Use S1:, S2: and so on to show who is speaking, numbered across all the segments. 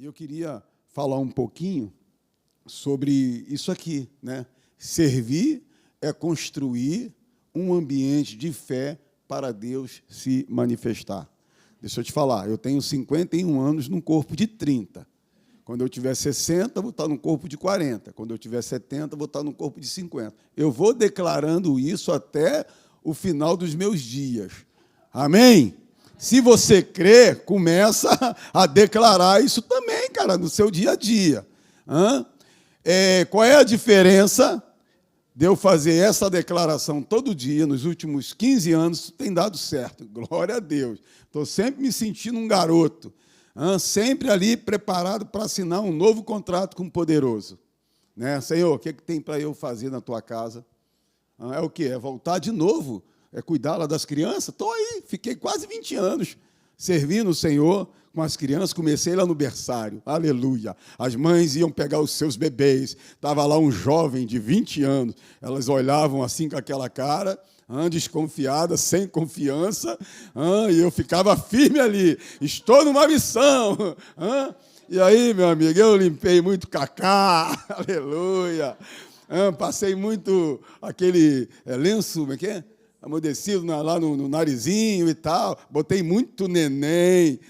S1: E eu queria falar um pouquinho sobre isso aqui, né? Servir é construir um ambiente de fé para Deus se manifestar. Deixa eu te falar, eu tenho 51 anos num corpo de 30. Quando eu tiver 60, vou estar num corpo de 40. Quando eu tiver 70, vou estar num corpo de 50. Eu vou declarando isso até o final dos meus dias. Amém? Se você crê, começa a declarar isso também, cara, no seu dia a dia. Qual é a diferença de eu fazer essa declaração todo dia, nos últimos 15 anos, tem dado certo. Glória a Deus. Estou sempre me sentindo um garoto, sempre ali preparado para assinar um novo contrato com o poderoso. Né? Senhor, o que tem para eu fazer na tua casa? É o quê? É voltar de novo? É cuidar lá das crianças? Estou aí, fiquei quase 20 anos servindo o Senhor com as crianças, comecei lá no berçário, aleluia. As mães iam pegar os seus bebês, estava lá um jovem de 20 anos, elas olhavam assim com aquela cara, desconfiada, sem confiança, e eu ficava firme ali, estou numa missão. E aí, meu amigo, eu limpei muito cacá, aleluia. Passei muito aquele lenço, como é que é? Amodecido lá no narizinho e tal, botei muito neném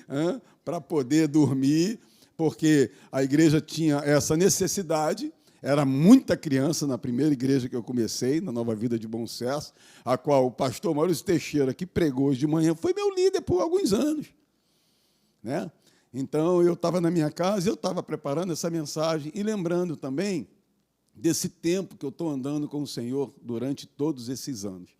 S1: para poder dormir, porque a igreja tinha essa necessidade, era muita criança na primeira igreja que eu comecei, na Nova Vida de Bom Sucesso, a qual o pastor Maurício Teixeira, que pregou hoje de manhã, foi meu líder por alguns anos. Né? Então, eu estava na minha casa, eu estava preparando essa mensagem e lembrando também desse tempo que eu estou andando com o Senhor durante todos esses anos.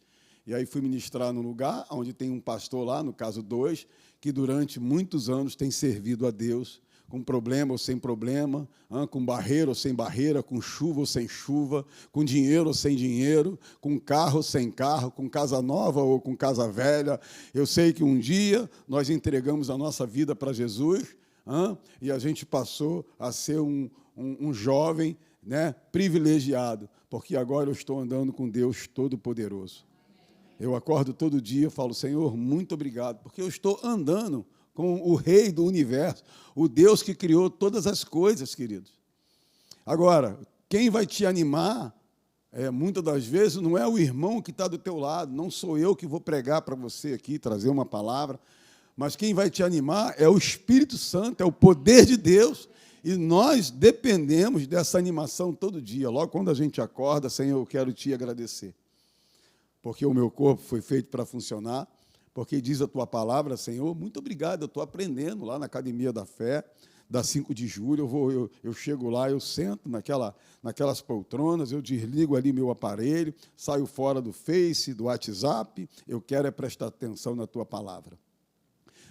S1: E aí fui ministrar num lugar onde tem um pastor lá, no caso 2, que durante muitos anos tem servido a Deus, com problema ou sem problema, com barreira ou sem barreira, com chuva ou sem chuva, com dinheiro ou sem dinheiro, com carro ou sem carro, com casa nova ou com casa velha. Eu sei que um dia nós entregamos a nossa vida para Jesus, e a gente passou a ser um jovem, né, privilegiado, porque agora eu estou andando com Deus Todo-Poderoso. Eu acordo todo dia e falo, Senhor, muito obrigado, porque eu estou andando com o Rei do Universo, o Deus que criou todas as coisas, queridos. Agora, quem vai te animar, muitas das vezes, não é o irmão que está do teu lado, não sou eu que vou pregar para você aqui, trazer uma palavra, mas quem vai te animar é o Espírito Santo, é o poder de Deus, e nós dependemos dessa animação todo dia. Logo quando a gente acorda, Senhor, eu quero te agradecer, porque o meu corpo foi feito para funcionar, porque diz a tua palavra, Senhor, muito obrigado, eu estou aprendendo lá na Academia da Fé, da 5 de julho, eu chego lá, eu sento naquelas poltronas, eu desligo ali meu aparelho, saio fora do Face, do WhatsApp, eu quero prestar atenção na tua palavra,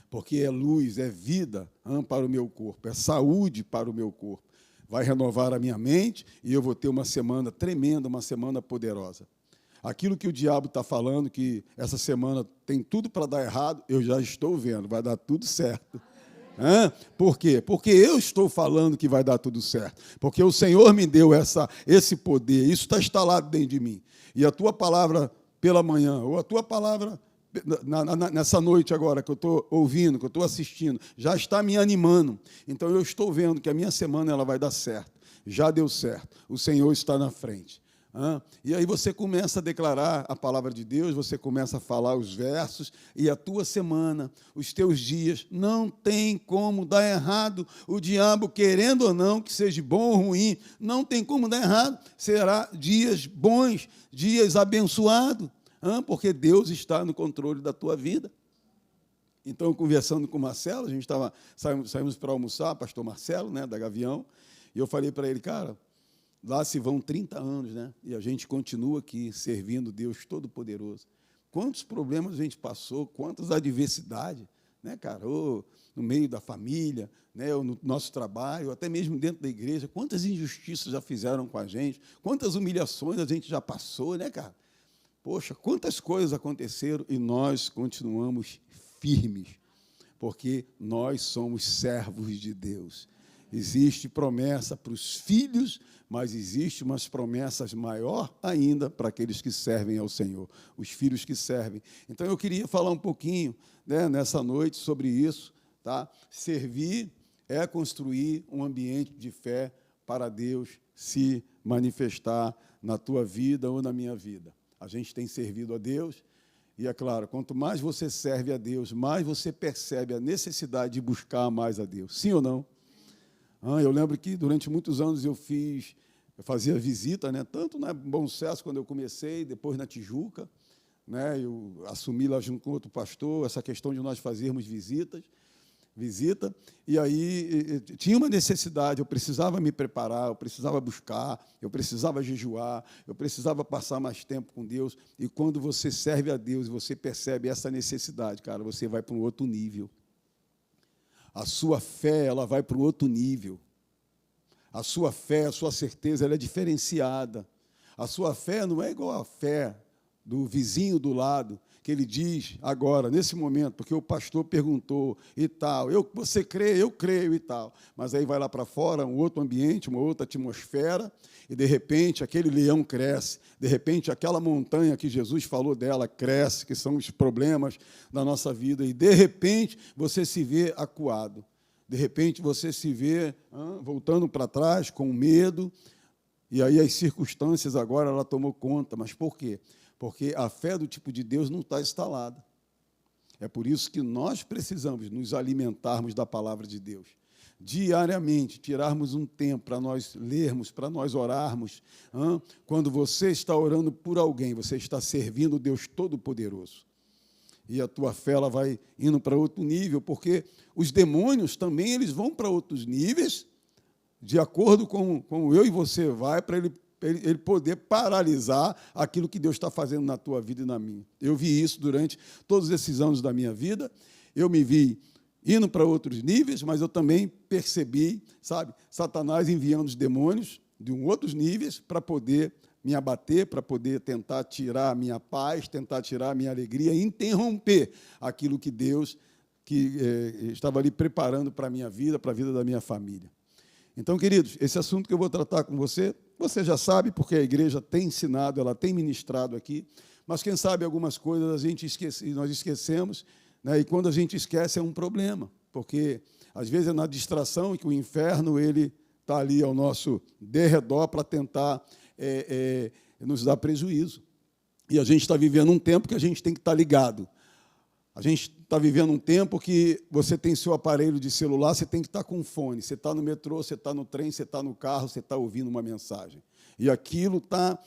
S1: porque é luz, é vida para o meu corpo, é saúde para o meu corpo, vai renovar a minha mente e eu vou ter uma semana tremenda, uma semana poderosa. Aquilo que o diabo está falando, que essa semana tem tudo para dar errado, eu já estou vendo, vai dar tudo certo. Por quê? Porque eu estou falando que vai dar tudo certo. Porque o Senhor me deu esse poder, isso está instalado dentro de mim. E a tua palavra pela manhã, ou a tua palavra nessa noite agora, que eu estou ouvindo, que eu estou assistindo, já está me animando. Então, eu estou vendo que a minha semana ela vai dar certo. Já deu certo. O Senhor está na frente. E aí você começa a declarar a palavra de Deus, você começa a falar os versos, e a tua semana, os teus dias, não tem como dar errado. O diabo, querendo ou não, que seja bom ou ruim, não tem como dar errado. Será dias bons, dias abençoados, porque Deus está no controle da tua vida. Então, conversando com o Marcelo, a gente saímos para almoçar, pastor Marcelo, né, da Gavião, e eu falei para ele, cara, lá se vão 30 anos, né? E a gente continua aqui servindo Deus Todo-Poderoso. Quantos problemas a gente passou, quantas adversidades, né, cara? Ou no meio da família, né, ou no nosso trabalho, ou até mesmo dentro da igreja, quantas injustiças já fizeram com a gente, quantas humilhações a gente já passou, né, cara? Poxa, quantas coisas aconteceram e nós continuamos firmes, porque nós somos servos de Deus. Existe promessa para os filhos, mas existe umas promessas maior ainda para aqueles que servem ao Senhor, os filhos que servem. Então, eu queria falar um pouquinho, né, nessa noite sobre isso, tá? Servir é construir um ambiente de fé para Deus se manifestar na tua vida ou na minha vida. A gente tem servido a Deus e, é claro, quanto mais você serve a Deus, mais você percebe a necessidade de buscar mais a Deus. Sim ou não? Eu lembro que durante muitos anos eu fazia visita, né, tanto na Bom Sucesso, quando eu comecei, depois na Tijuca, né, eu assumi lá junto com outro pastor essa questão de nós fazermos visita, e aí tinha uma necessidade, eu precisava me preparar, eu precisava buscar, eu precisava jejuar, eu precisava passar mais tempo com Deus, e quando você serve a Deus e você percebe essa necessidade, cara, você vai para um outro nível. A sua fé, ela vai para um outro nível. A sua fé, a sua certeza, ela é diferenciada. A sua fé não é igual à fé do vizinho do lado, que ele diz agora, nesse momento, porque o pastor perguntou e tal, você crê, eu creio e tal, mas aí vai lá para fora, um outro ambiente, uma outra atmosfera, e de repente aquele leão cresce, de repente aquela montanha que Jesus falou dela cresce, que são os problemas da nossa vida, e de repente você se vê acuado, de repente você se vê voltando para trás com medo, e aí as circunstâncias agora ela tomou conta, mas por quê? Porque a fé do tipo de Deus não está instalada. É por isso que nós precisamos nos alimentarmos da palavra de Deus. Diariamente, tirarmos um tempo para nós lermos, para nós orarmos. Quando você está orando por alguém, você está servindo o Deus Todo-Poderoso. E a tua fé ela vai indo para outro nível, porque os demônios também eles vão para outros níveis, de acordo com eu e você vai, para ele poder paralisar aquilo que Deus está fazendo na tua vida e na minha. Eu vi isso durante todos esses anos da minha vida, eu me vi indo para outros níveis, mas eu também percebi, Satanás enviando os demônios de outros níveis para poder me abater, para poder tentar tirar a minha paz, tentar tirar a minha alegria, interromper aquilo que Deus estava ali preparando para a minha vida, para a vida da minha família. Então, queridos, esse assunto que eu vou tratar com você já sabe, porque a igreja tem ensinado, ela tem ministrado aqui, mas quem sabe algumas coisas nós esquecemos, né? E quando a gente esquece é um problema, porque às vezes é na distração que o inferno ele está ali ao nosso derredor para tentar nos dar prejuízo. E a gente está vivendo um tempo que a gente tem que estar ligado. A gente está vivendo um tempo que você tem seu aparelho de celular, você tem que estar com fone. Você está no metrô, você está no trem, você está no carro, você está ouvindo uma mensagem. E aquilo está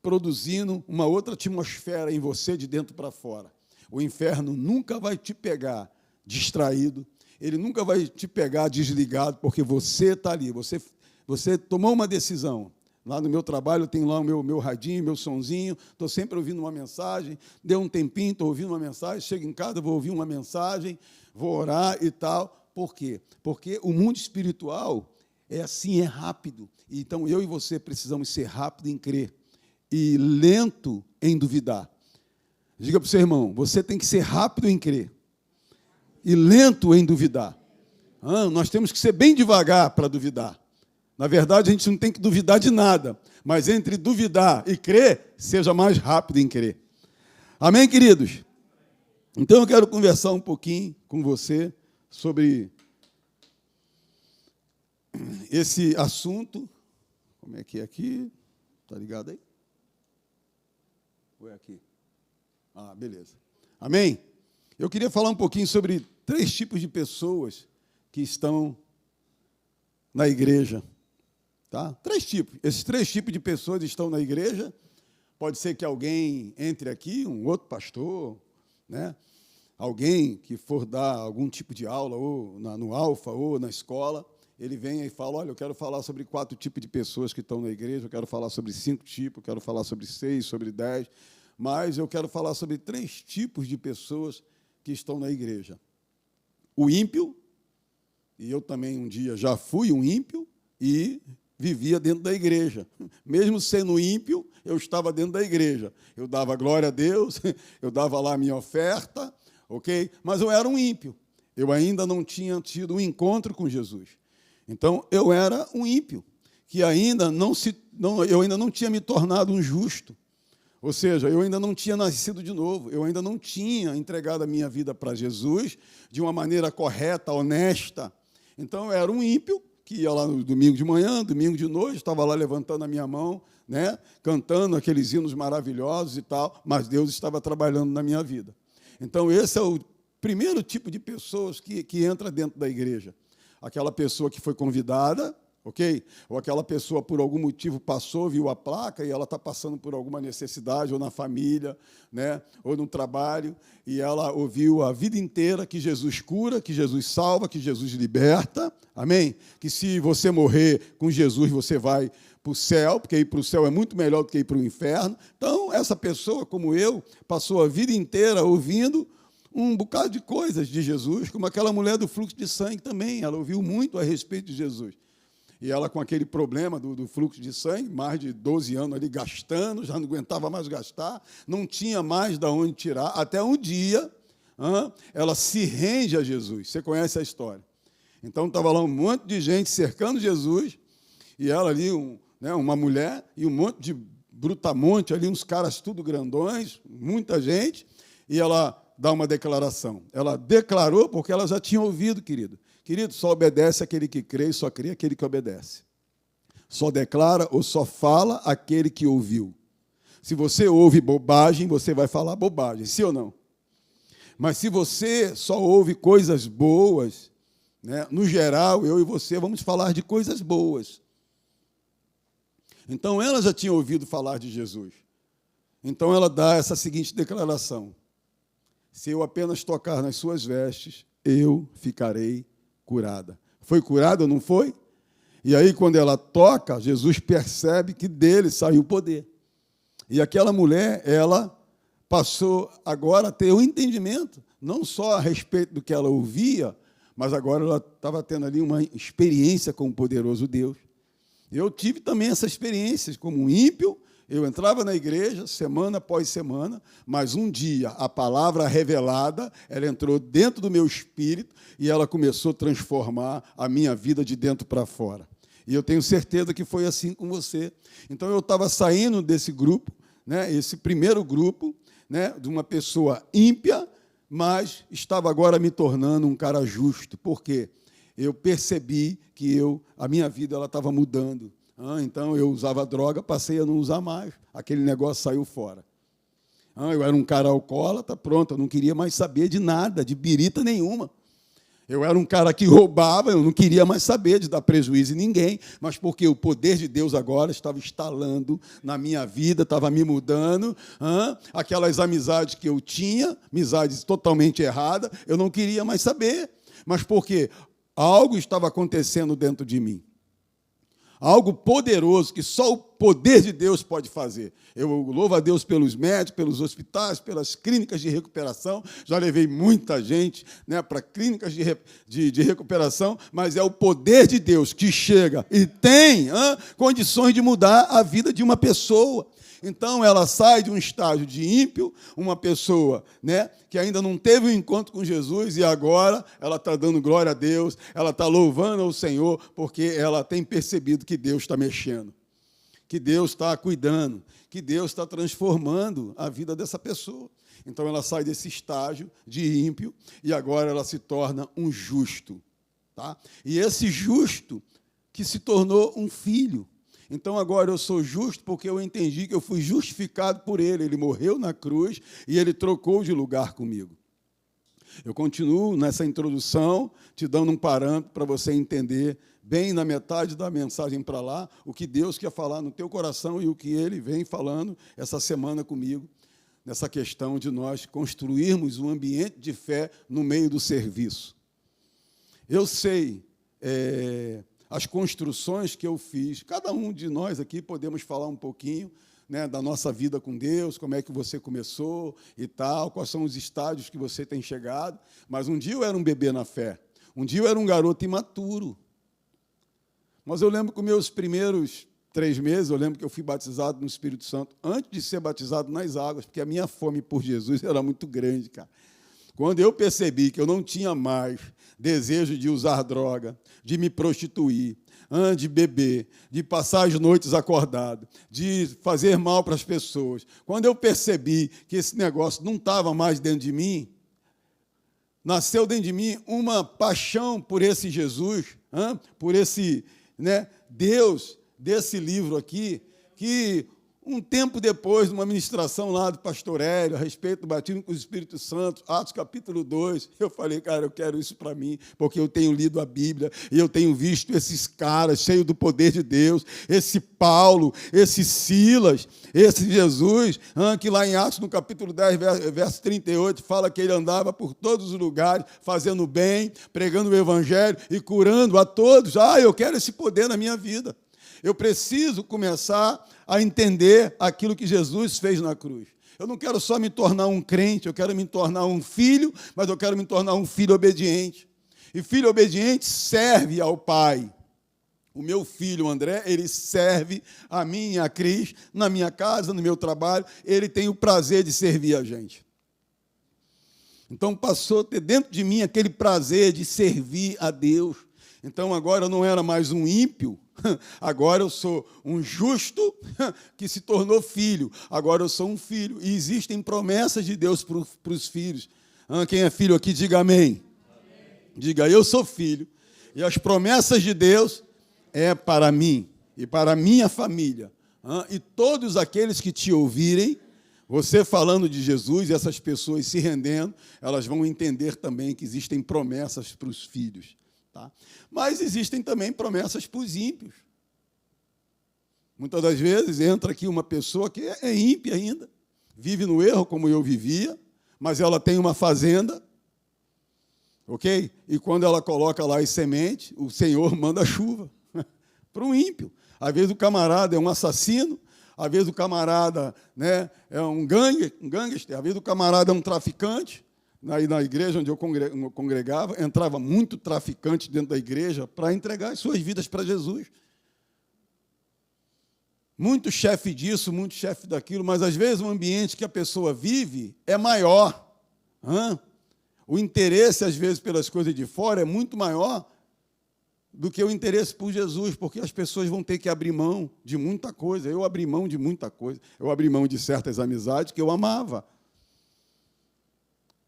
S1: produzindo uma outra atmosfera em você de dentro para fora. O inferno nunca vai te pegar distraído, ele nunca vai te pegar desligado, porque você está ali, você tomou uma decisão. Lá no meu trabalho, eu tenho lá o meu radinho, meu sonzinho, estou sempre ouvindo uma mensagem, deu um tempinho, estou ouvindo uma mensagem, chego em casa, vou ouvir uma mensagem, vou orar e tal. Por quê? Porque o mundo espiritual é assim, é rápido. Então, eu e você precisamos ser rápido em crer e lento em duvidar. Diga para o seu irmão, você tem que ser rápido em crer e lento em duvidar. Nós temos que ser bem devagar para duvidar. Na verdade, a gente não tem que duvidar de nada, mas entre duvidar e crer, seja mais rápido em crer. Amém, queridos? Então, eu quero conversar um pouquinho com você sobre esse assunto. Como é que é aqui? Está ligado aí? Ou é aqui? Beleza. Amém? Eu queria falar um pouquinho sobre 3 tipos de pessoas que estão na igreja. Tá? 3 tipos. Esses 3 tipos de pessoas estão na igreja. Pode ser que alguém entre aqui, um outro pastor, né? Alguém que for dar algum tipo de aula, ou no Alfa, ou na escola, ele vem e fala, olha, eu quero falar sobre 4 tipos de pessoas que estão na igreja, eu quero falar sobre 5 tipos, eu quero falar sobre 6, sobre 10, mas eu quero falar sobre 3 tipos de pessoas que estão na igreja. O ímpio, e eu também um dia já fui um ímpio, e vivia dentro da igreja. Mesmo sendo ímpio, eu estava dentro da igreja. Eu dava glória a Deus, eu dava lá a minha oferta, ok? Mas eu era um ímpio. Eu ainda não tinha tido um encontro com Jesus. Então, eu era um ímpio, que eu ainda não tinha me tornado um justo. Ou seja, eu ainda não tinha nascido de novo, eu ainda não tinha entregado a minha vida para Jesus de uma maneira correta, honesta. Então, eu era um ímpio que ia lá no domingo de manhã, domingo de noite, estava lá levantando a minha mão, né, cantando aqueles hinos maravilhosos e tal, mas Deus estava trabalhando na minha vida. Então, esse é o primeiro tipo de pessoas que entra dentro da igreja. Aquela pessoa que foi convidada, ok? Ou aquela pessoa, por algum motivo, passou, viu a placa e ela está passando por alguma necessidade, ou na família, né? Ou no trabalho, e ela ouviu a vida inteira que Jesus cura, que Jesus salva, que Jesus liberta, amém? Que se você morrer com Jesus, você vai para o céu, porque ir para o céu é muito melhor do que ir para o inferno. Então, essa pessoa, como eu, passou a vida inteira ouvindo um bocado de coisas de Jesus, como aquela mulher do fluxo de sangue também, ela ouviu muito a respeito de Jesus. E ela com aquele problema do fluxo de sangue, mais de 12 anos ali gastando, já não aguentava mais gastar, não tinha mais de onde tirar, até um dia ela se rende a Jesus. Você conhece a história. Então, estava lá um monte de gente cercando Jesus, e ela ali, uma mulher, e um monte de brutamonte ali, uns caras tudo grandões, muita gente, e ela dá uma declaração. Ela declarou porque ela já tinha ouvido, querido. Querido, só obedece aquele que crê e só crê aquele que obedece. Só declara ou só fala aquele que ouviu. Se você ouve bobagem, você vai falar bobagem, sim ou não? Mas se você só ouve coisas boas, né, no geral, eu e você vamos falar de coisas boas. Então, ela já tinha ouvido falar de Jesus. Então, ela dá essa seguinte declaração: se eu apenas tocar nas suas vestes, eu ficarei curada. Foi curada ou não foi? E aí, quando ela toca, Jesus percebe que dele saiu o poder. E aquela mulher, ela passou agora a ter um entendimento, não só a respeito do que ela ouvia, mas agora ela estava tendo ali uma experiência com o poderoso Deus. Eu tive também essa experiência como um ímpio. Eu entrava na igreja semana após semana, mas um dia a palavra revelada, ela entrou dentro do meu espírito e ela começou a transformar a minha vida de dentro para fora. E eu tenho certeza que foi assim com você. Então, eu estava saindo desse grupo, né, esse primeiro grupo, né, de uma pessoa ímpia, mas estava agora me tornando um cara justo. Por quê? Eu percebi que a minha vida estava mudando. Então, eu usava droga, passei a não usar mais. Aquele negócio saiu fora. Eu era um cara alcoólatra, pronto, eu não queria mais saber de nada, de birita nenhuma. Eu era um cara que roubava, eu não queria mais saber de dar prejuízo em ninguém, mas porque o poder de Deus agora estava instalando na minha vida, estava me mudando. Aquelas amizades que eu tinha, amizades totalmente erradas, eu não queria mais saber. Mas por quê? Algo estava acontecendo dentro de mim. Algo poderoso que só o poder de Deus pode fazer. Eu louvo a Deus pelos médicos, pelos hospitais, pelas clínicas de recuperação. Já levei muita gente, né, para clínicas de recuperação, mas é o poder de Deus que chega e tem condições de mudar a vida de uma pessoa. Então, ela sai de um estágio de ímpio, uma pessoa, né, que ainda não teve um encontro com Jesus, e agora ela está dando glória a Deus, ela está louvando ao Senhor, porque ela tem percebido que Deus está mexendo, que Deus está cuidando, que Deus está transformando a vida dessa pessoa. Então, ela sai desse estágio de ímpio, e agora ela se torna um justo. Tá? E esse justo que se tornou um filho. Então, agora eu sou justo porque eu entendi que eu fui justificado por Ele. Ele morreu na cruz e Ele trocou de lugar comigo. Eu continuo nessa introdução, te dando um parâmetro para você entender bem na metade da mensagem para lá, o que Deus quer falar no teu coração e o que Ele vem falando essa semana comigo, nessa questão de nós construirmos um ambiente de fé no meio do serviço. Eu sei as construções que eu fiz. Cada um de nós aqui podemos falar um pouquinho, né, da nossa vida com Deus, como é que você começou e tal, quais são os estágios que você tem chegado. Mas um dia eu era um bebê na fé. Um dia eu era um garoto imaturo. Mas eu lembro que os meus primeiros 3 meses, eu lembro que eu fui batizado no Espírito Santo, antes de ser batizado nas águas, porque a minha fome por Jesus era muito grande, cara. Quando eu percebi que eu não tinha mais desejo de usar droga, de me prostituir, de beber, de passar as noites acordado, de fazer mal para as pessoas, quando eu percebi que esse negócio não estava mais dentro de mim, nasceu dentro de mim uma paixão por esse Jesus, por esse, Deus desse livro aqui, que um tempo depois, numa ministração lá do pastor Hélio, a respeito do batismo com o Espírito Santo, Atos capítulo 2, eu falei, cara, eu quero isso para mim, porque eu tenho lido a Bíblia e eu tenho visto esses caras cheios do poder de Deus, esse Paulo, esse Silas, esse Jesus, que lá em Atos, no capítulo 10, verso 38, fala que ele andava por todos os lugares, fazendo bem, pregando o evangelho e curando a todos. Eu quero esse poder na minha vida. Eu preciso começar a entender aquilo que Jesus fez na cruz. Eu não quero só me tornar um crente, eu quero me tornar um filho, mas eu quero me tornar um filho obediente. E filho obediente serve ao Pai. O meu filho, André, ele serve a mim e a Cris, na minha casa, no meu trabalho, ele tem o prazer de servir a gente. Então, passou a ter dentro de mim aquele prazer de servir a Deus. Então, agora eu não era mais um ímpio, agora eu sou um justo que se tornou filho. Agora eu sou um filho. E existem promessas de Deus para os filhos. Quem é filho aqui, diga amém. Diga, eu sou filho. E as promessas de Deus é para mim e para a minha família. E todos aqueles que te ouvirem, você falando de Jesus e essas pessoas se rendendo, elas vão entender também que existem promessas para os filhos. Tá? Mas existem também promessas para os ímpios. Muitas das vezes entra aqui uma pessoa que é ímpia ainda, vive no erro como eu vivia, mas ela tem uma fazenda, ok? E quando ela coloca lá as sementes, o Senhor manda chuva para um ímpio. Às vezes o camarada é um assassino, às vezes o camarada, é um gangster, às vezes o camarada é um traficante. Aí na igreja onde eu congregava, entrava muito traficante dentro da igreja para entregar as suas vidas para Jesus. Muito chefe disso, muito chefe daquilo, mas às vezes o ambiente que a pessoa vive é maior. O interesse, às vezes, pelas coisas de fora é muito maior do que o interesse por Jesus, porque as pessoas vão ter que abrir mão de muita coisa. Eu abri mão de muita coisa. Eu abri mão de certas amizades que eu amava.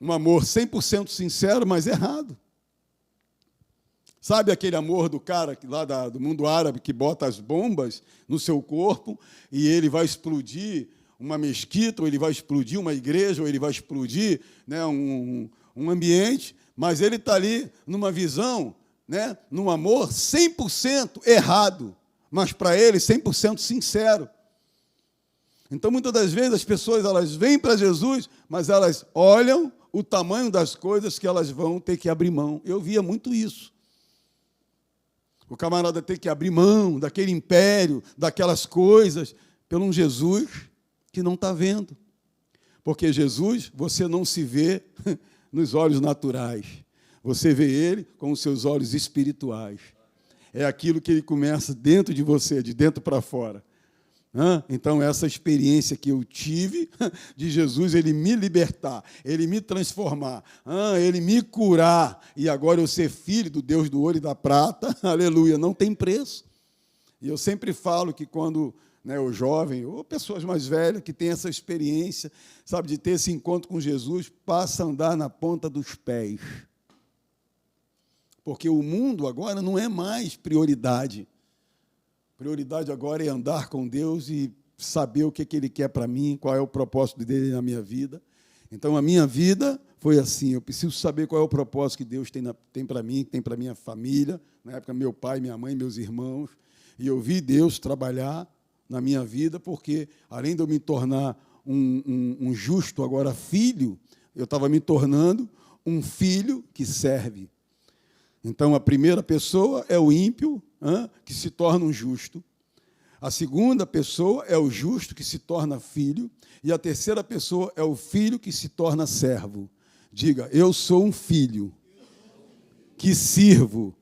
S1: Um amor 100% sincero, mas errado. Sabe aquele amor do cara lá do mundo árabe que bota as bombas no seu corpo e ele vai explodir uma mesquita, ou ele vai explodir uma igreja, ou ele vai explodir um ambiente, mas ele está ali numa visão, num amor 100% errado, mas para ele 100% sincero. Então, muitas das vezes, as pessoas elas vêm para Jesus, mas elas olham o tamanho das coisas que elas vão ter que abrir mão. Eu via muito isso. O camarada ter que abrir mão daquele império, daquelas coisas, pelo um Jesus que não está vendo. Porque Jesus, você não se vê nos olhos naturais. Você vê Ele com os seus olhos espirituais. É aquilo que Ele começa dentro de você, de dentro para fora. Então, essa experiência que eu tive de Jesus, Ele me libertar, Ele me transformar, Ele me curar, e agora eu ser filho do Deus do ouro e da prata, aleluia, não tem preço. E eu sempre falo que quando o jovem, ou pessoas mais velhas, que têm essa experiência, sabe, de ter esse encontro com Jesus, passa a andar na ponta dos pés. Porque o mundo agora não é mais prioridade. Prioridade agora é andar com Deus e saber o que Ele quer para mim, qual é o propósito dele na minha vida. Então, a minha vida foi assim, eu preciso saber qual é o propósito que Deus tem para mim, que tem para minha família, na época meu pai, minha mãe, meus irmãos, e eu vi Deus trabalhar na minha vida, porque, além de eu me tornar um justo, agora filho, eu estava me tornando um filho que serve. Então, a primeira pessoa é o ímpio, que se torna um justo. A segunda pessoa é o justo, que se torna filho. E a terceira pessoa é o filho, que se torna servo. Diga, eu sou um filho que sirvo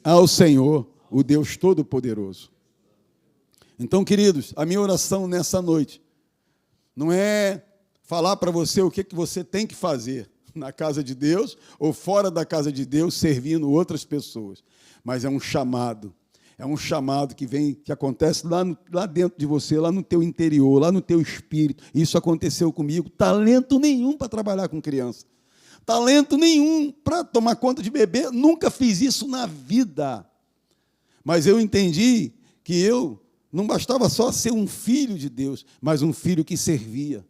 S1: ao Senhor, o Deus Todo-Poderoso. Então, queridos, a minha oração nessa noite não é falar para você o que você tem que fazer na casa de Deus ou fora da casa de Deus, servindo outras pessoas. Mas é um chamado que acontece lá dentro de você, lá no teu interior, lá no teu espírito. Isso aconteceu comigo. Talento nenhum para trabalhar com criança. talento nenhum para tomar conta de bebê, nunca fiz isso na vida. Mas eu entendi que eu não bastava só ser um filho de Deus, mas um filho que servia.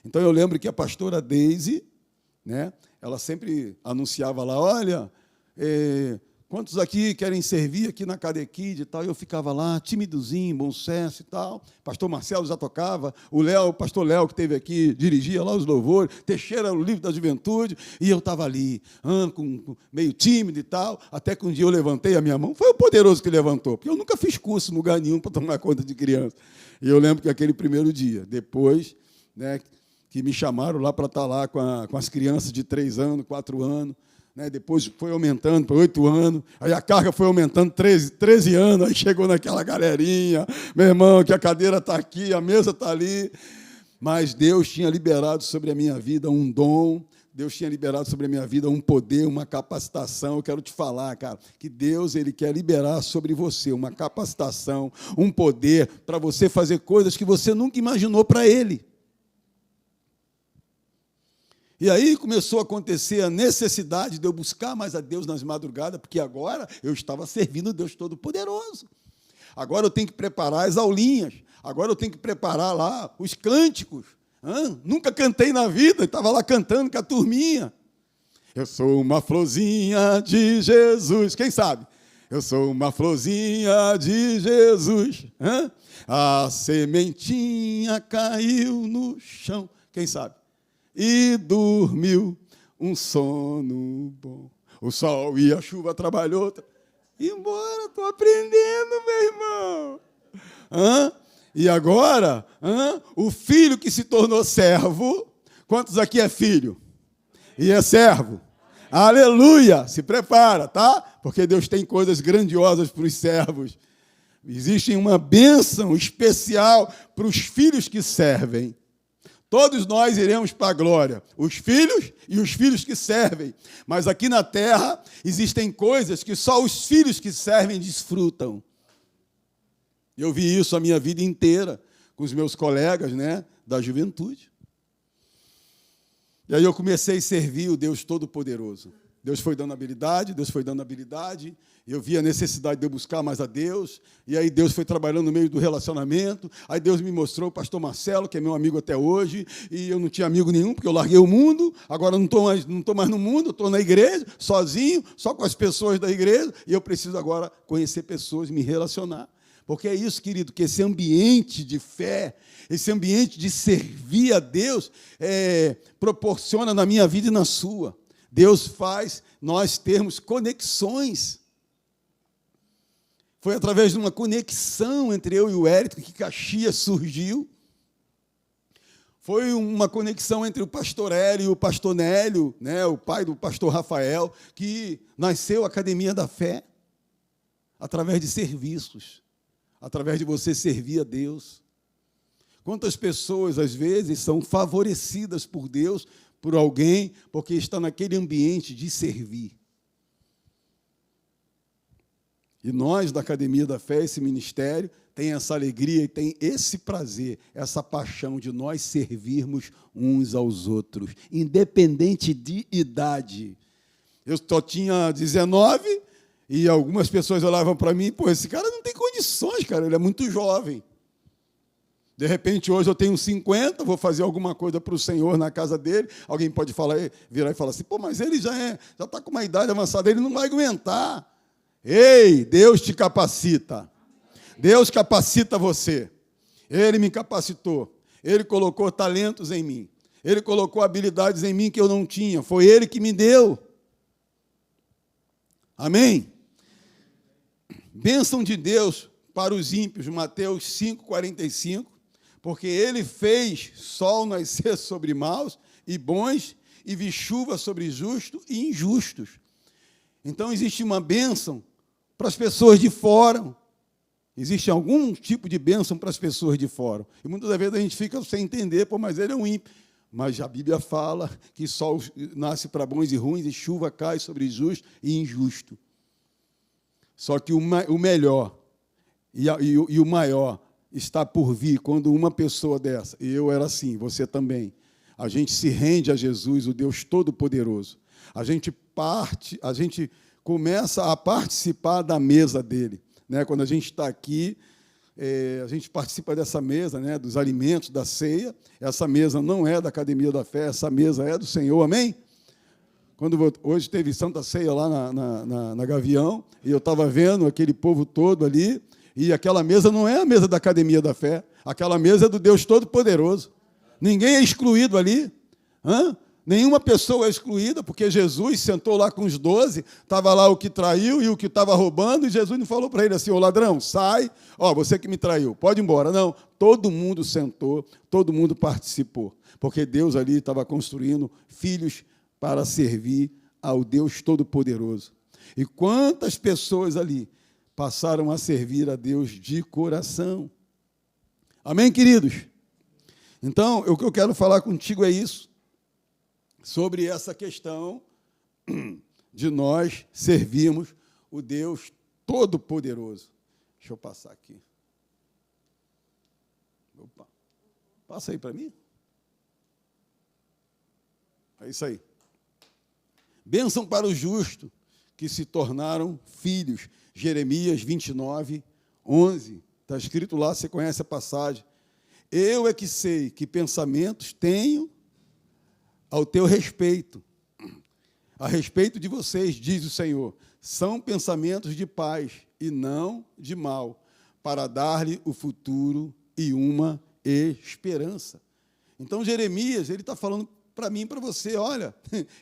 S1: Então eu lembro que a pastora Deise, né, ela sempre anunciava lá, olha, quantos aqui querem servir aqui na Cadekid e tal? Eu ficava lá, timidozinho, bom senso e tal. Pastor Marcelo já tocava, o pastor Léo, que esteve aqui, dirigia lá os louvores, Teixeira, o livro da juventude, e eu estava ali, meio tímido e tal, até que um dia eu levantei a minha mão. Foi o poderoso que levantou, porque eu nunca fiz curso em lugar nenhum para tomar conta de criança. E eu lembro que aquele primeiro dia, depois, né, que me chamaram lá para estar lá com as crianças de 3 anos, 4 anos, né, depois foi aumentando para 8 anos, aí a carga foi aumentando 13 anos, aí chegou naquela galerinha, meu irmão, que a cadeira está aqui, a mesa está ali, mas Deus tinha liberado sobre a minha vida um dom, Deus tinha liberado sobre a minha vida um poder, uma capacitação. Eu quero te falar, cara, que Deus ele quer liberar sobre você uma capacitação, um poder para você fazer coisas que você nunca imaginou para Ele. E aí começou a acontecer a necessidade de eu buscar mais a Deus nas madrugadas, porque agora eu estava servindo o Deus Todo-Poderoso. Agora eu tenho que preparar as aulinhas, agora eu tenho que preparar lá os cânticos. Nunca cantei na vida, estava lá cantando com a turminha. Eu sou uma florzinha de Jesus, quem sabe? Eu sou uma florzinha de Jesus. A sementinha caiu no chão, quem sabe? E dormiu um sono bom. O sol e a chuva trabalhou. Embora, estou aprendendo, meu irmão. E agora, o filho que se tornou servo, quantos aqui é filho? E é servo? Aleluia! Se prepara, tá? Porque Deus tem coisas grandiosas para os servos. Existe uma bênção especial para os filhos que servem. Todos nós iremos para a glória, os filhos e os filhos que servem. Mas aqui na terra existem coisas que só os filhos que servem desfrutam. Eu vi isso a minha vida inteira com os meus colegas, né, da juventude. E aí eu comecei a servir o Deus Todo-Poderoso. Deus foi dando habilidade, eu vi a necessidade de eu buscar mais a Deus, e aí Deus foi trabalhando no meio do relacionamento, aí Deus me mostrou o pastor Marcelo, que é meu amigo até hoje, e eu não tinha amigo nenhum, porque eu larguei o mundo, agora não estou mais no mundo, estou na igreja, sozinho, só com as pessoas da igreja, e eu preciso agora conhecer pessoas, me relacionar. Porque é isso, querido, que esse ambiente de fé, esse ambiente de servir a Deus, proporciona na minha vida e na sua. Deus faz nós termos conexões. Foi através de uma conexão entre eu e o Érico que Caxias surgiu. Foi uma conexão entre o pastor Hélio e o pastor Nélio, né, o pai do pastor Rafael, que nasceu a Academia da Fé, através de serviços, através de você servir a Deus. Quantas pessoas, às vezes, são favorecidas por Deus, por alguém, porque está naquele ambiente de servir. E nós, da Academia da Fé, esse ministério, tem essa alegria e tem esse prazer, essa paixão de nós servirmos uns aos outros, independente de idade. Eu só tinha 19 e algumas pessoas olhavam para mim, pô, esse cara não tem condições, cara, ele é muito jovem. De repente, hoje eu tenho 50, vou fazer alguma coisa para o Senhor na casa dele. Alguém pode virar e falar assim, pô, mas ele já está com uma idade avançada, ele não vai aguentar. Ei, Deus te capacita. Deus capacita você. Ele me capacitou. Ele colocou talentos em mim. Ele colocou habilidades em mim que eu não tinha. Foi Ele que me deu. Amém? Bênção de Deus para os ímpios, Mateus 5,45. Porque Ele fez sol nascer sobre maus e bons, e vi chuva sobre justos e injustos. Então, existe uma bênção para as pessoas de fora. Existe algum tipo de bênção para as pessoas de fora. E muitas vezes a gente fica sem entender, pô, mas ele é um ímpio. Mas a Bíblia fala que sol nasce para bons e ruins, e chuva cai sobre justo e injusto. Só que o melhor e o maior está por vir quando uma pessoa dessa, e eu era assim, você também, a gente se rende a Jesus, o Deus Todo-Poderoso. A gente começa a participar da mesa dele, né? Quando a gente está aqui, a gente participa dessa mesa, né? Dos alimentos, da ceia. Essa mesa não é da Academia da Fé, essa mesa é do Senhor, amém? Hoje teve Santa Ceia lá na Gavião, e eu estava vendo aquele povo todo ali, e aquela mesa não é a mesa da Academia da Fé, aquela mesa é do Deus Todo-Poderoso. Ninguém é excluído ali. Nenhuma pessoa é excluída, porque Jesus sentou lá com os 12, estava lá o que traiu e o que estava roubando, e Jesus não falou para ele assim: ô ladrão, sai, você que me traiu, pode ir embora. Não, todo mundo sentou, todo mundo participou, porque Deus ali estava construindo filhos para servir ao Deus Todo-Poderoso. E quantas pessoas ali passaram a servir a Deus de coração. Amém, queridos? Então, o que eu quero falar contigo é isso, sobre essa questão de nós servirmos o Deus Todo-Poderoso. Deixa eu passar aqui. Opa. Passa aí para mim. É isso aí. Bênção para os justos que se tornaram filhos. Jeremias 29, 11. Está escrito lá, você conhece a passagem. Eu é que sei que pensamentos tenho ao teu respeito, a respeito de vocês, diz o Senhor, são pensamentos de paz e não de mal, para dar-lhe o futuro e uma esperança. Então, Jeremias, ele está falando para mim e para você: olha,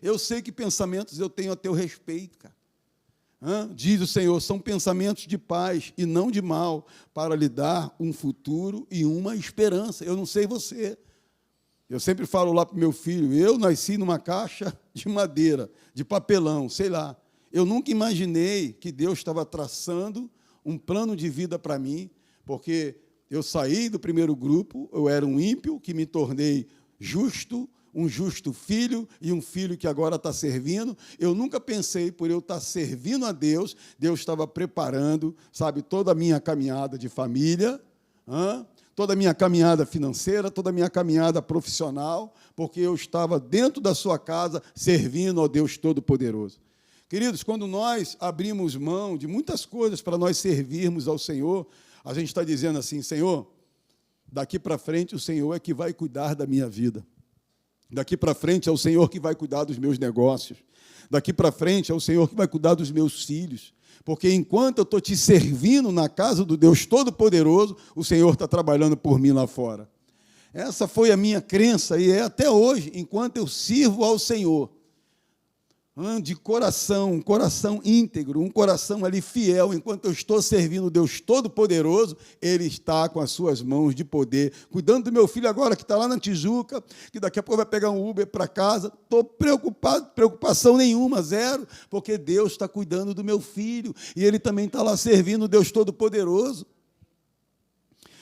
S1: eu sei que pensamentos eu tenho a teu respeito, cara. Diz o Senhor, são pensamentos de paz e não de mal, para lhe dar um futuro e uma esperança. Eu não sei você. Eu sempre falo lá para o meu filho, eu nasci numa caixa de madeira, de papelão, sei lá. Eu nunca imaginei que Deus estava traçando um plano de vida para mim, porque eu saí do primeiro grupo, eu era um ímpio, que me tornei justo, um justo filho e um filho que agora está servindo. Eu nunca pensei, por eu estar servindo a Deus, Deus estava preparando, sabe, toda a minha caminhada de família, toda a minha caminhada financeira, toda a minha caminhada profissional, porque eu estava dentro da sua casa, servindo ao Deus Todo-Poderoso. Queridos, quando nós abrimos mão de muitas coisas para nós servirmos ao Senhor, a gente está dizendo assim: Senhor, daqui para frente o Senhor é que vai cuidar da minha vida. Daqui para frente é o Senhor que vai cuidar dos meus negócios. Daqui para frente é o Senhor que vai cuidar dos meus filhos. Porque enquanto eu estou te servindo na casa do Deus Todo-Poderoso, o Senhor está trabalhando por mim lá fora. Essa foi a minha crença e é até hoje, enquanto eu sirvo ao Senhor, de coração, um coração íntegro, um coração ali fiel, enquanto eu estou servindo o Deus Todo-Poderoso, Ele está com as suas mãos de poder, cuidando do meu filho agora, que está lá na Tijuca, que daqui a pouco vai pegar um Uber para casa. Estou preocupado, preocupação nenhuma, zero, porque Deus está cuidando do meu filho, e Ele também está lá servindo o Deus Todo-Poderoso.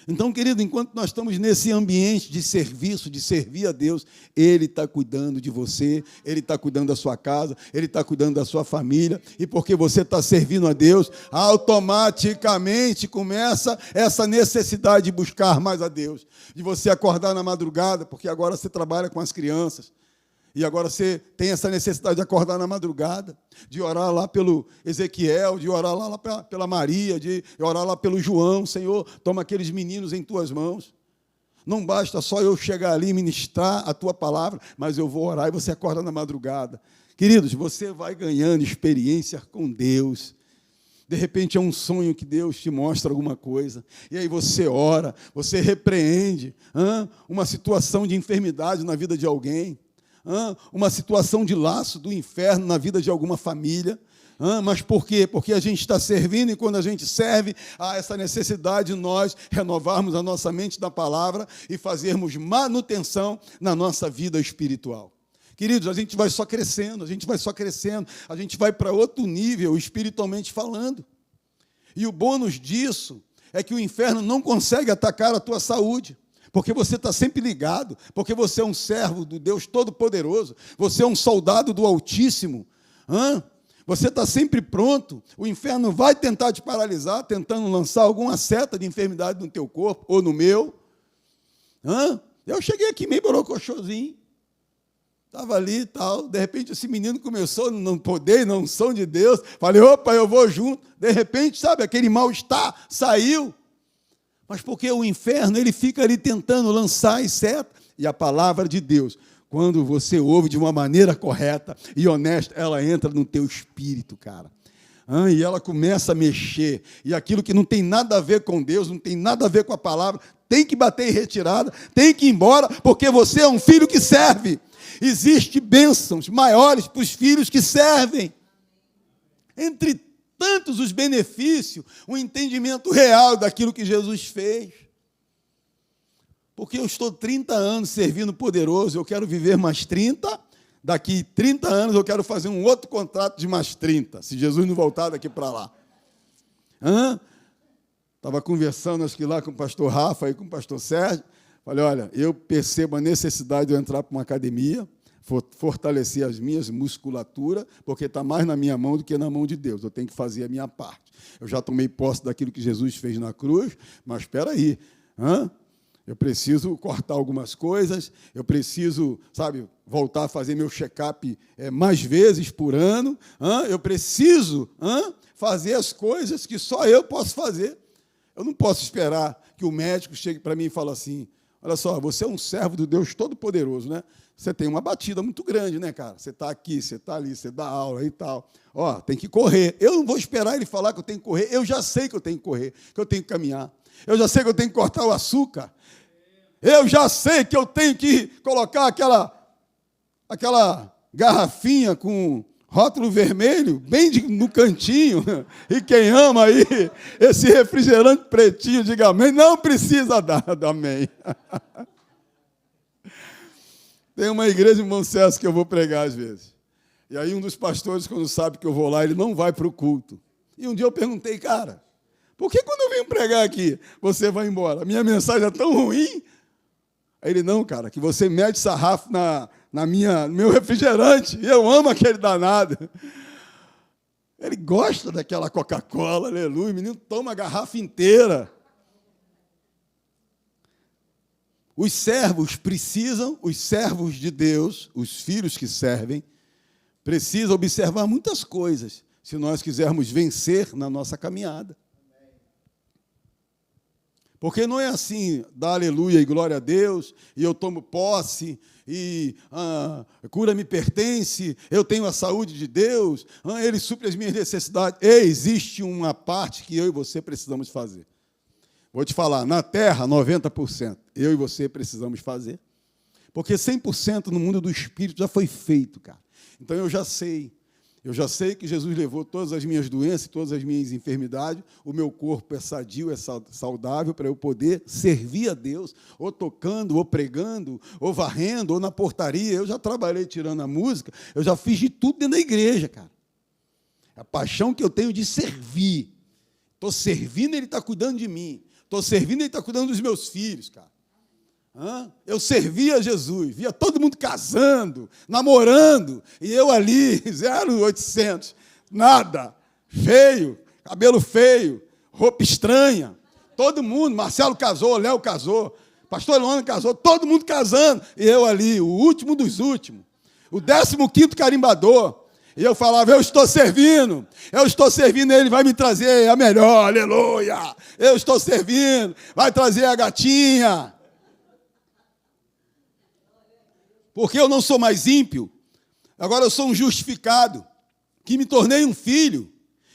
S1: Então, querido, enquanto nós estamos nesse ambiente de serviço, de servir a Deus, Ele está cuidando de você, Ele está cuidando da sua casa, Ele está cuidando da sua família, e porque você está servindo a Deus, automaticamente começa essa necessidade de buscar mais a Deus, de você acordar na madrugada, porque agora você trabalha com as crianças, e agora você tem essa necessidade de acordar na madrugada, de orar lá pelo Ezequiel, de orar lá pela Maria, de orar lá pelo João. Senhor, toma aqueles meninos em tuas mãos. Não basta só eu chegar ali e ministrar a tua palavra, mas eu vou orar e você acorda na madrugada. Queridos, você vai ganhando experiência com Deus. De repente é um sonho que Deus te mostra alguma coisa, e aí você ora, você repreende uma situação de enfermidade na vida de alguém, uma situação de laço do inferno na vida de alguma família. Mas por quê? Porque a gente está servindo, e quando a gente serve, há essa necessidade de nós renovarmos a nossa mente da palavra e fazermos manutenção na nossa vida espiritual. Queridos, a gente vai só crescendo, a gente vai para outro nível, espiritualmente falando. E o bônus disso é que o inferno não consegue atacar a tua saúde, porque você está sempre ligado, porque você é um servo do Deus Todo-Poderoso, você é um soldado do Altíssimo, você está sempre pronto. O inferno vai tentar te paralisar, tentando lançar alguma seta de enfermidade no teu corpo, ou no meu. Eu cheguei aqui meio borocochosinho, Estava ali e tal, de repente esse menino começou a não poder, não unção de Deus. Falei, opa, eu vou junto. De repente, sabe, aquele mal-estar saiu. Mas porque o inferno, ele fica ali tentando lançar as setas. E a palavra de Deus, quando você ouve de uma maneira correta e honesta, ela entra no teu espírito, cara. E ela começa a mexer. E aquilo que não tem nada a ver com Deus, não tem nada a ver com a palavra, tem que bater em retirada, tem que ir embora, porque você é um filho que serve. Existem bênçãos maiores para os filhos que servem. Entre tantos os benefícios, o entendimento real daquilo que Jesus fez. Porque eu estou 30 anos servindo poderoso, eu quero viver mais 30, daqui 30 anos eu quero fazer um outro contrato de mais 30, se Jesus não voltar daqui para lá. Estava conversando, acho que lá com o pastor Rafa e com o pastor Sérgio. Falei, olha, eu percebo a necessidade de eu entrar para uma academia, fortalecer as minhas musculaturas, porque está mais na minha mão do que na mão de Deus. Eu tenho que fazer a minha parte. Eu já tomei posse daquilo que Jesus fez na cruz, mas espera aí, eu preciso cortar algumas coisas, eu preciso, sabe, voltar a fazer meu check-up mais vezes por ano, eu preciso fazer as coisas que só eu posso fazer. Eu não posso esperar que o médico chegue para mim e fale assim, olha só, você é um servo do Deus Todo-Poderoso, né? Você tem uma batida muito grande, né, cara? Você está aqui, você está ali, você dá aula e tal. Tem que correr. Eu não vou esperar ele falar que eu tenho que correr. Eu já sei que eu tenho que correr, que eu tenho que caminhar. Eu já sei que eu tenho que cortar o açúcar. Eu já sei que eu tenho que colocar aquela garrafinha com rótulo vermelho, bem no cantinho. E quem ama aí esse refrigerante pretinho, diga amém. Não precisa dar amém. Tem uma igreja em Bom Sucesso que eu vou pregar às vezes. E aí um dos pastores, quando sabe que eu vou lá, ele não vai para o culto. E um dia eu perguntei, cara, por que quando eu venho pregar aqui, você vai embora? A minha mensagem é tão ruim. Aí ele, não, cara, que você mete sarrafo no meu refrigerante, e eu amo aquele danado. Ele gosta daquela Coca-Cola, aleluia, o menino toma a garrafa inteira. Os servos de Deus, os filhos que servem, precisam observar muitas coisas, se nós quisermos vencer na nossa caminhada. Porque não é assim, dá aleluia e glória a Deus, e eu tomo posse, e a cura me pertence, eu tenho a saúde de Deus, Ele supre as minhas necessidades. Existe uma parte que eu e você precisamos fazer. Vou te falar, na terra, 90%, eu e você precisamos fazer. Porque 100% no mundo do Espírito já foi feito, cara. Então eu já sei que Jesus levou todas as minhas doenças, todas as minhas enfermidades, o meu corpo é sadio, é saudável, para eu poder servir a Deus, ou tocando, ou pregando, ou varrendo, ou na portaria. Eu já trabalhei tirando a música, eu já fiz de tudo dentro da igreja, cara. A paixão que eu tenho de servir. Estou servindo, Ele está cuidando de mim. Estou servindo, Ele está cuidando dos meus filhos, cara. Eu servia Jesus, via todo mundo casando, namorando, e eu ali, 0,800, nada, feio, cabelo feio, roupa estranha, todo mundo, Marcelo casou, Léo casou, pastor Luana casou, todo mundo casando, e eu ali, o último dos últimos, o 15º carimbador. E eu falava, eu estou servindo, Ele vai me trazer a melhor, aleluia, eu estou servindo, vai trazer a gatinha. Porque eu não sou mais ímpio, agora eu sou um justificado, que me tornei um filho,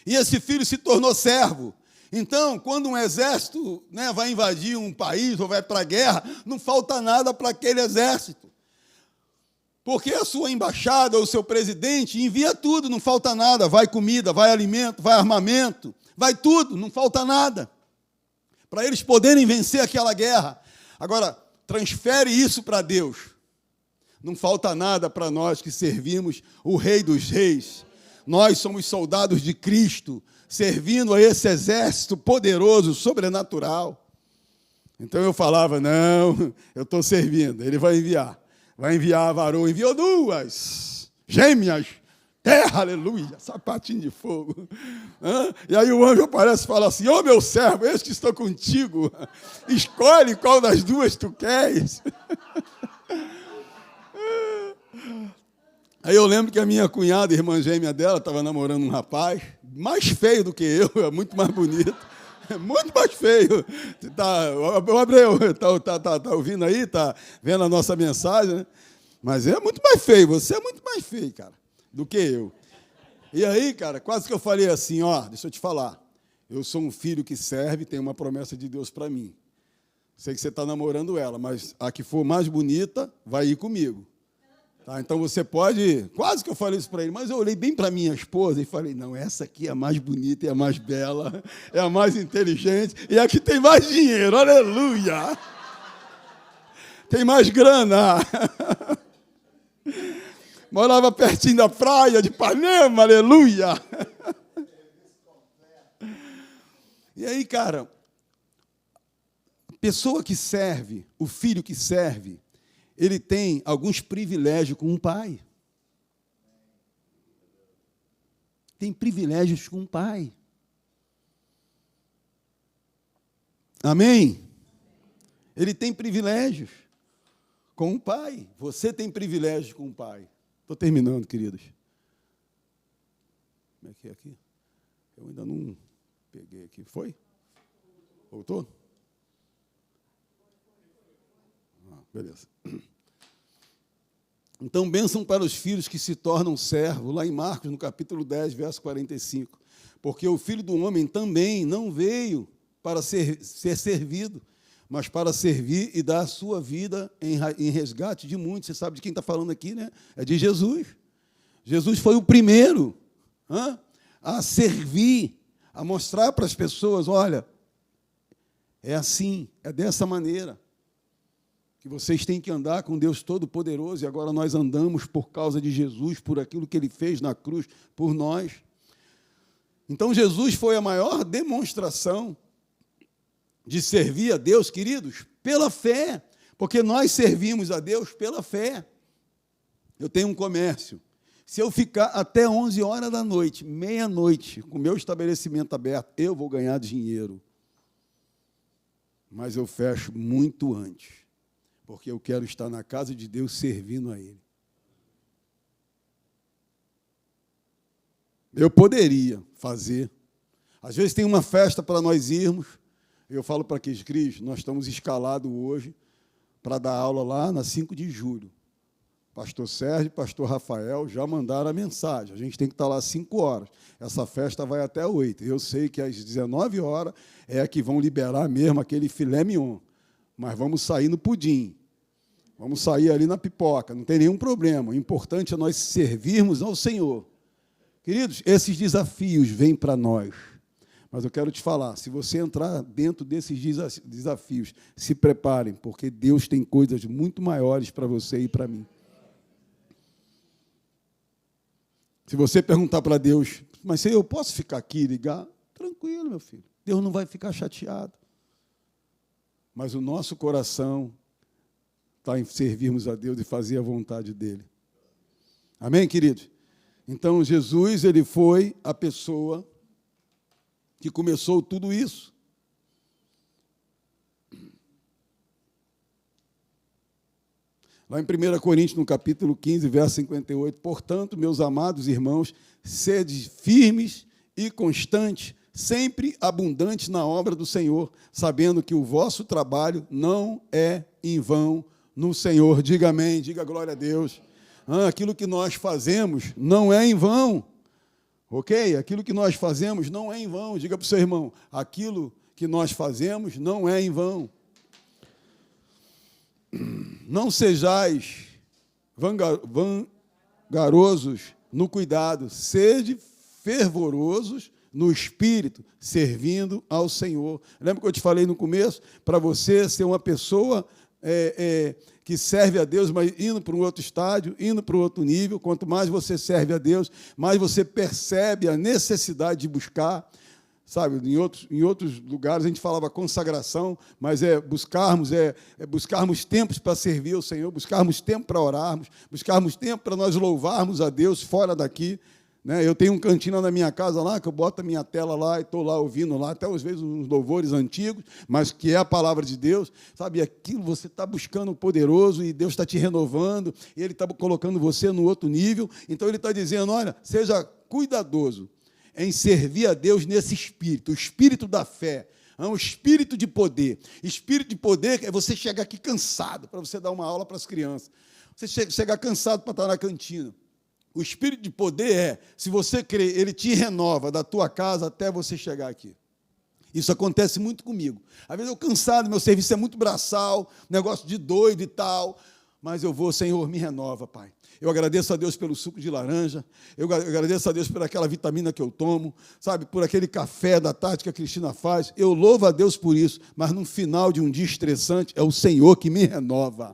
S1: e esse filho se tornou servo. Então, quando um exército vai invadir um país ou vai para a guerra, não falta nada para aquele exército. Porque a sua embaixada ou o seu presidente envia tudo, não falta nada. Vai comida, vai alimento, vai armamento, vai tudo, não falta nada. Para eles poderem vencer aquela guerra. Agora, transfere isso para Deus. Não falta nada para nós que servimos o Rei dos Reis. Nós somos soldados de Cristo, servindo a esse exército poderoso, sobrenatural. Então eu falava, não, eu estou servindo, Ele vai enviar. Vai enviar a varoa, enviou 2 gêmeas, terra, aleluia, sapatinho de fogo. E aí o anjo aparece e fala assim, ô meu servo, eis que estou contigo, escolhe qual das 2 tu queres. Aí eu lembro que a minha cunhada, irmã gêmea dela, estava namorando um rapaz mais feio do que eu, é muito mais bonito, é muito mais feio. O Abreu, tá ouvindo aí? Está vendo a nossa mensagem, né? Mas é muito mais feio, você é muito mais feio, cara, do que eu. E aí, cara, quase que eu falei assim, ó, deixa eu te falar, eu sou um filho que serve, tem uma promessa de Deus para mim. Sei que você está namorando ela, mas a que for mais bonita vai ir comigo. Tá, então você pode... Quase que eu falei isso para ele, mas eu olhei bem para minha esposa e falei, não, essa aqui é a mais bonita, é a mais bela, é a mais inteligente e é a que tem mais dinheiro, aleluia! Tem mais grana! Morava pertinho da praia de Ipanema, aleluia! E aí, cara, a pessoa que serve, o filho que serve, ele tem alguns privilégios com um pai. Tem privilégios com um pai. Amém? Ele tem privilégios com um pai. Você tem privilégios com um pai. Estou terminando, queridos. Como é que é aqui? Eu ainda não peguei aqui. Foi? Voltou? Beleza. Então, bênção para os filhos que se tornam servos, lá em Marcos, no capítulo 10, verso 45. Porque o Filho do Homem também não veio para ser servido, mas para servir e dar a sua vida em resgate de muitos. Você sabe de quem está falando aqui, né? É de Jesus. Jesus foi o primeiro a servir, a mostrar para as pessoas, olha, é assim, é dessa maneira que vocês têm que andar com Deus Todo-Poderoso, e agora nós andamos por causa de Jesus, por aquilo que Ele fez na cruz por nós. Então, Jesus foi a maior demonstração de servir a Deus, queridos, pela fé, porque nós servimos a Deus pela fé. Eu tenho um comércio. Se eu ficar até 11 horas da noite, meia-noite, com o meu estabelecimento aberto, eu vou ganhar dinheiro. Mas eu fecho muito antes, porque eu quero estar na casa de Deus servindo a Ele. Eu poderia fazer. Às vezes tem uma festa para nós irmos, eu falo para Cris, nós estamos escalados hoje para dar aula lá na 5 de julho. Pastor Sérgio e pastor Rafael já mandaram a mensagem. A gente tem que estar lá às 5 horas. Essa festa vai até 8. Eu sei que às 19 horas é que vão liberar mesmo aquele filé mignon. Mas vamos sair no pudim. Vamos sair ali na pipoca. Não tem nenhum problema. O importante é nós servirmos ao Senhor. Queridos, esses desafios vêm para nós. Mas eu quero te falar, se você entrar dentro desses desafios, se preparem, porque Deus tem coisas muito maiores para você e para mim. Se você perguntar para Deus, mas se eu posso ficar aqui e ligar? Tranquilo, meu filho. Deus não vai ficar chateado. Mas o nosso coração está em servirmos a Deus e fazer a vontade dEle. Amém, queridos? Então, Jesus, ele foi a pessoa que começou tudo isso. Lá em 1 Coríntios, no capítulo 15, verso 58, portanto, meus amados irmãos, sede firmes e constantes, sempre abundantes na obra do Senhor, sabendo que o vosso trabalho não é em vão no Senhor. Diga amém, diga glória a Deus. Aquilo que nós fazemos não é em vão, ok? Aquilo que nós fazemos não é em vão. Diga para o seu irmão, aquilo que nós fazemos não é em vão. Não sejais vangarosos no cuidado, sede fervorosos no espírito, servindo ao Senhor. Lembra que eu te falei no começo? Para você ser uma pessoa que serve a Deus, mas indo para um outro estágio, indo para um outro nível, quanto mais você serve a Deus, mais você percebe a necessidade de buscar. Sabe, em outros lugares a gente falava consagração, mas buscarmos tempos para servir ao Senhor, buscarmos tempo para orarmos, buscarmos tempo para nós louvarmos a Deus fora daqui, né? Eu tenho um cantinho na minha casa lá, que eu boto a minha tela lá e estou lá ouvindo lá, até às vezes uns louvores antigos, mas que é a palavra de Deus, sabe? Aquilo você está buscando o poderoso e Deus está te renovando, e Ele está colocando você no outro nível. Então Ele está dizendo, olha, seja cuidadoso em servir a Deus nesse espírito, o espírito da fé, um espírito de poder. Espírito de poder é você chegar aqui cansado para você dar uma aula para as crianças. Você chegar cansado para estar na cantina. O espírito de poder é, se você crer, ele te renova da tua casa até você chegar aqui. Isso acontece muito comigo. Às vezes eu cansado, meu serviço é muito braçal, negócio de doido e tal, mas eu vou, Senhor, me renova, Pai. Eu agradeço a Deus pelo suco de laranja, eu agradeço a Deus por aquela vitamina que eu tomo, sabe, por aquele café da tarde que a Cristina faz. Eu louvo a Deus por isso, mas no final de um dia estressante, é o Senhor que me renova.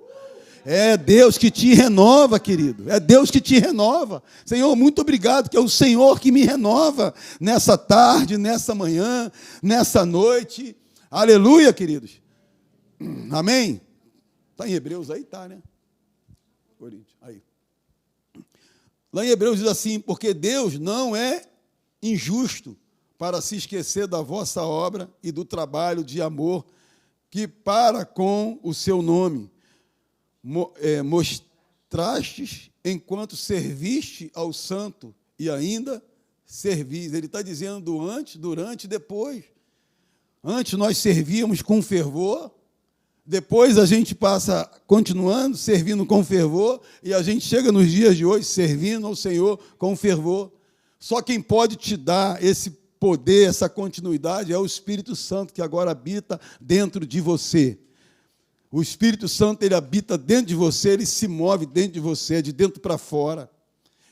S1: É Deus que te renova, querido. É Deus que te renova. Senhor, muito obrigado, que é o Senhor que me renova nessa tarde, nessa manhã, nessa noite. Aleluia, queridos. Amém? Está em Hebreus aí? Está, né? Coríntios, aí. Lá em Hebreus diz assim, porque Deus não é injusto para se esquecer da vossa obra e do trabalho de amor que para com o seu nome mostrastes enquanto serviste ao santo e ainda servis. Ele está dizendo antes, durante e depois. Antes nós servíamos com fervor, depois a gente passa continuando, servindo com fervor, e a gente chega nos dias de hoje servindo ao Senhor com fervor. Só quem pode te dar esse poder, essa continuidade, é o Espírito Santo que agora habita dentro de você. O Espírito Santo, ele habita dentro de você, ele se move dentro de você, de dentro para fora.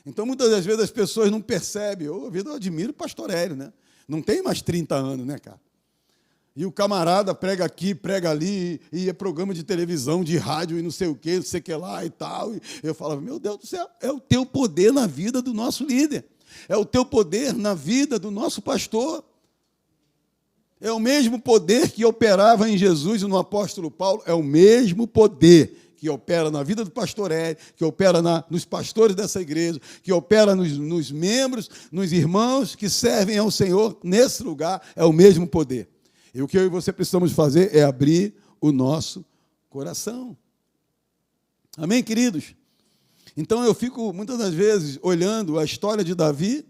S1: Então, muitas das vezes as pessoas não percebem. Eu admiro o pastor Hélio, né? Não tem mais 30 anos, né, cara? E o camarada prega aqui, prega ali, e é programa de televisão, de rádio e não sei o que lá e tal. E eu falava, meu Deus do céu, é o teu poder na vida do nosso líder. É o teu poder na vida do nosso pastor. É o mesmo poder que operava em Jesus e no apóstolo Paulo, é o mesmo poder que opera na vida do pastor Hélio, que opera nos pastores dessa igreja, que opera nos membros, nos irmãos que servem ao Senhor nesse lugar, é o mesmo poder. E o que eu e você precisamos fazer é abrir o nosso coração. Amém, queridos? Então, eu fico, muitas das vezes, olhando a história de Davi,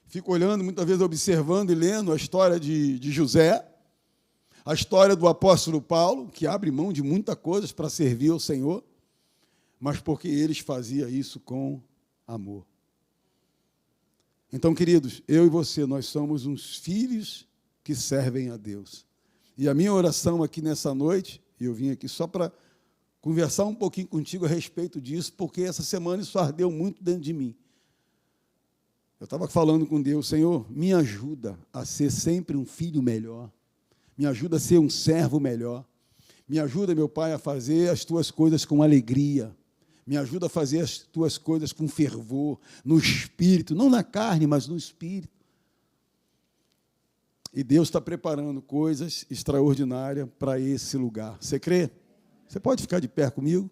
S1: fico olhando, muitas vezes, observando e lendo a história de José, a história do apóstolo Paulo, que abre mão de muitas coisas para servir ao Senhor, mas porque eles faziam isso com amor. Então, queridos, eu e você, nós somos uns filhos que servem a Deus. E a minha oração aqui nessa noite, e eu vim aqui só para conversar um pouquinho contigo a respeito disso, porque essa semana isso ardeu muito dentro de mim. Eu estava falando com Deus, Senhor, me ajuda a ser sempre um filho melhor, me ajuda a ser um servo melhor, me ajuda, meu Pai, a fazer as tuas coisas com alegria, me ajuda a fazer as tuas coisas com fervor, no espírito, não na carne, mas no espírito. E Deus está preparando coisas extraordinárias para esse lugar. Você crê? Você pode ficar de pé comigo?